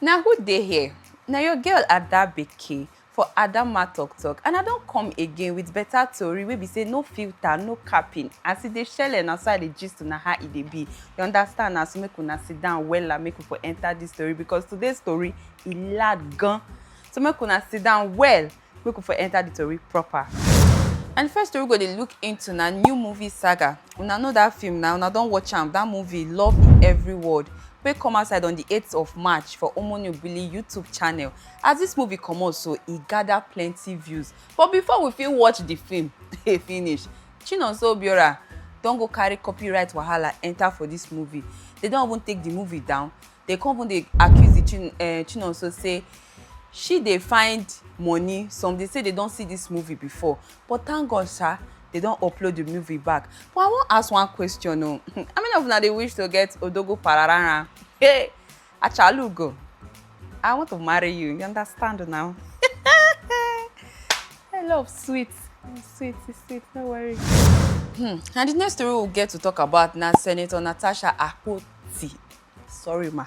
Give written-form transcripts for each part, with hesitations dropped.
Now who dey here? Now your girl Adabeke for Adanma TokTok, and I don't come again with better tori wey be say no filter, no capping. As e dey shele na so I dey gist una how e dey be. You understand? Na so make una sit down wella make we for enter this story, because today's story e loud gan. So make una sit down well make we for enter the story proper. And first story we go dey look into na new movie saga. Una know that film now, una don watch am. That movie Love in Every Word wey come outside on the 8th of March for Omonobili YouTube channel. As this movie comot so, e gather plenty views. But before we fit watch the film finish, Chinonso Obiora don go carry copyright wahala enter for this movie. They don even take the movie down. They come even dey accuse the Chinonso say she dey find money. Some dey say they don see this movie before, but thank God sha, they don upload the movie back. But I wan ask one question o. How many of una dey wish to get odogo pararara? Hey, achalugo, I want to marry you. You understand now? I love sweet. It's sweet, no worry. And the next story we'll get to talk about na Senator Natasha Akpoti. Sorry ma.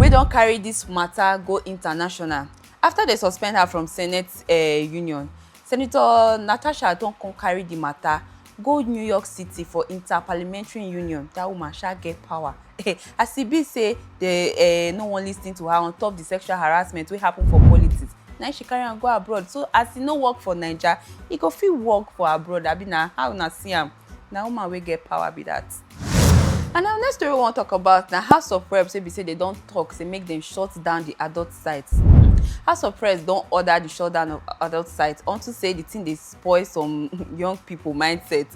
We don carry this matter go international. After they suspend her from Senate union, Senator Natasha don come carry the matter go New York City for Inter-Parliamentary Union. That woman shall get power. As e be say they no one lis ten to her on top the sexual harassment wey happen for politics. Now she carry am go abroad. So as e no work for Naija, e go fit work for abroad. Abi na how una see am? Na woman wey get power be that. And our next story we wan talk about na House of Reps wey be say they don talk say make them shut down the adult sites. House of Reps don order the shutdown of adult sites unto say the thing dey spoil some young people mindset.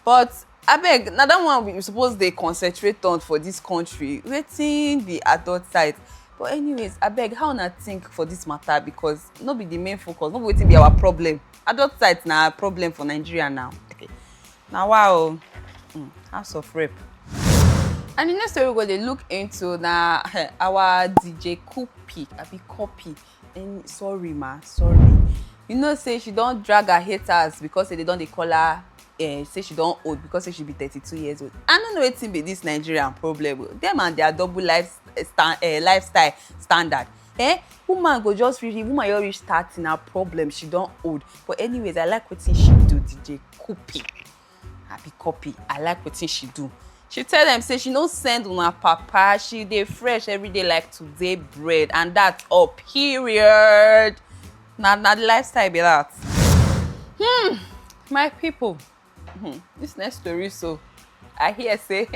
But abeg, na that one we suppose dey concentrate on for this country. Wetin be adult site? But anyways, abeg, how una think for this matter? Because no be the main focus, no be wetin be our problem. Adult site na problem for Nigeria now. Na wow. House of Rep. And the next story we go dey look into na our DJ Kupi, abi Copy. And sorry ma, sorry. You know say she don drag her haters because say they don dey call her say she don old because say she be 32 years old. I no know wetin be this Nigerian problem. Them and their double lifestyle standard. Woman go just reach, woman you reach 30 na problem, she don old. But anyways, I like wetin she do, DJ Kupi. Abi Copy. I like wetin she do. She tell them say she no send una papa, she dey fresh every day like today bread, and that's all period. Na the lifestyle be that. My people, this next story so I hear say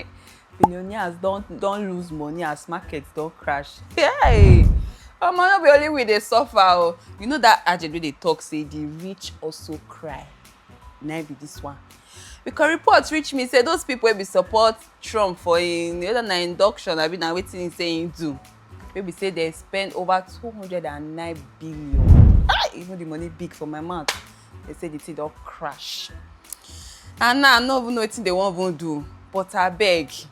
billionaires don't lose money as markets don't crash. Hey, no be only we dey suffer o. You know that adage wey dey talk say the rich also cry. Na be this one. Because reports reach me say those people wey be support Trump for whether na induction abi na wetin he say him do, wey be say they spend over 209 billion. Even the money big for my mouth. They say the thing don crash. And now I no even know wetin they wan even do. But abeg,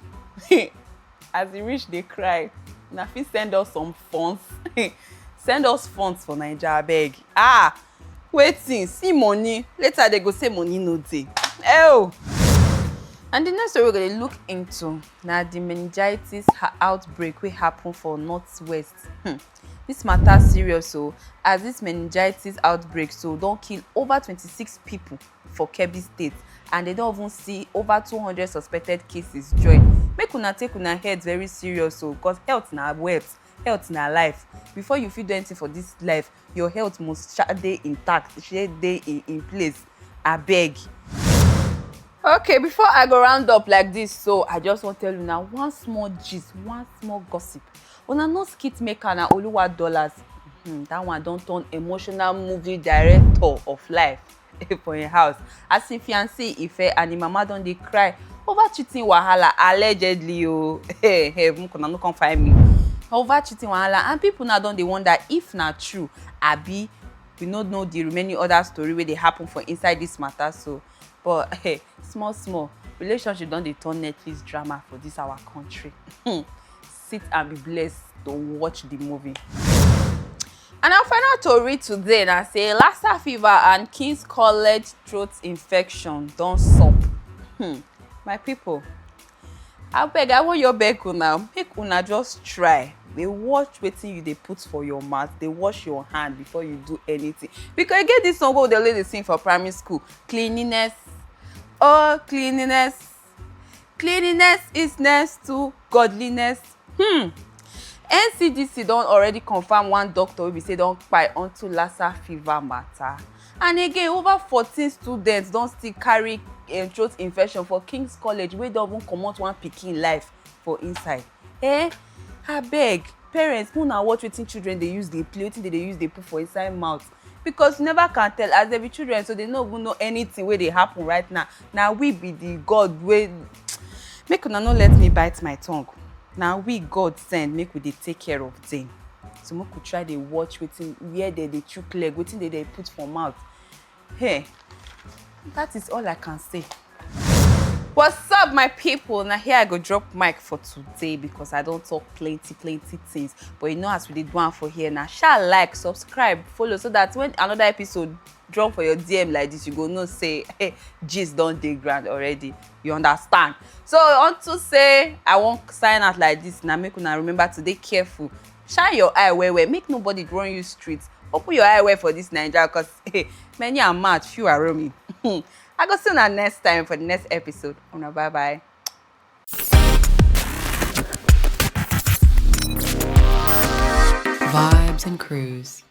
as the rich dey cry, una fit send us some funds. Send us funds for Naija abeg. Wetin, see money, later they go say money no dey. And the next story we're going to look into na the meningitis outbreak wey happen for Northwest. This matter serious so, as this meningitis outbreak so don kill over 26 people for Kebbi State, and they don't even see over 200 suspected cases join. Make una take una head very serious so, because health na wealth, health na life. Before you fit do anything for this life, your health must dey intact, dey in place. Abeg. Okay, before I go round up like this, so I just want to tell you now one small gist, one small gossip. Una know skit maker na Oluwa Dollars. That one don turn emotional movie director of life for im house. As im fiancé Ife and im mama don dey cry over cheating wahala allegedly o. Una no come find me. Over cheating wahala, and people now don dey wonder if na true abi we no know the remaining other story wey dey happen for inside this matter so. But small relationship don dey turn Netflix drama for this our country. Sit and be blessed to watch the movie. And our final tori today na say Lassa fever and King's College throat infection don sup. My people, abeg, I want your beg una, make una just try They watch wetin you dey put for your mouth. They wash your hand before you do anything. Because you get this song wey dey dey sing for primary school. Cleanliness, oh cleanliness, cleanliness is next to godliness. NCDC don already confirm one doctor wey be say don kpai unto Lassa fever matter. And again, over 14 students don still carry throat infection for King's College wey don even comot one pikin life for inside. Abeg, parents, una watch wetin children dey use dey play, wetin they dey use dey put for inside mouth. Because you never can tell, as they be children, so they no even know anything wey dey happen right now. Na we be the God wey make una no let me bite my tongue. Na we God send make we dey take care of them. So make we try dey watch wetin where they dey chook leg, wetin they dey put for mouth. Hey, that is all I can say. What's up, my people? Now here I go drop mic for today because I don't talk plenty things. But you know, as we did one for here now, shall like, subscribe, follow, so that when another episode drop for your DM like this, you go know say, hey, gist don dey ground already. You understand? So unto say I won't sign out like this. Now make una remember to dey careful. Shine your eye well, make nobody run you streets. Open your eye well for this Nigeria, because hey, many are mad, few are roaming. I go see you next time for the next episode. Bye bye. Vibes and Cruise.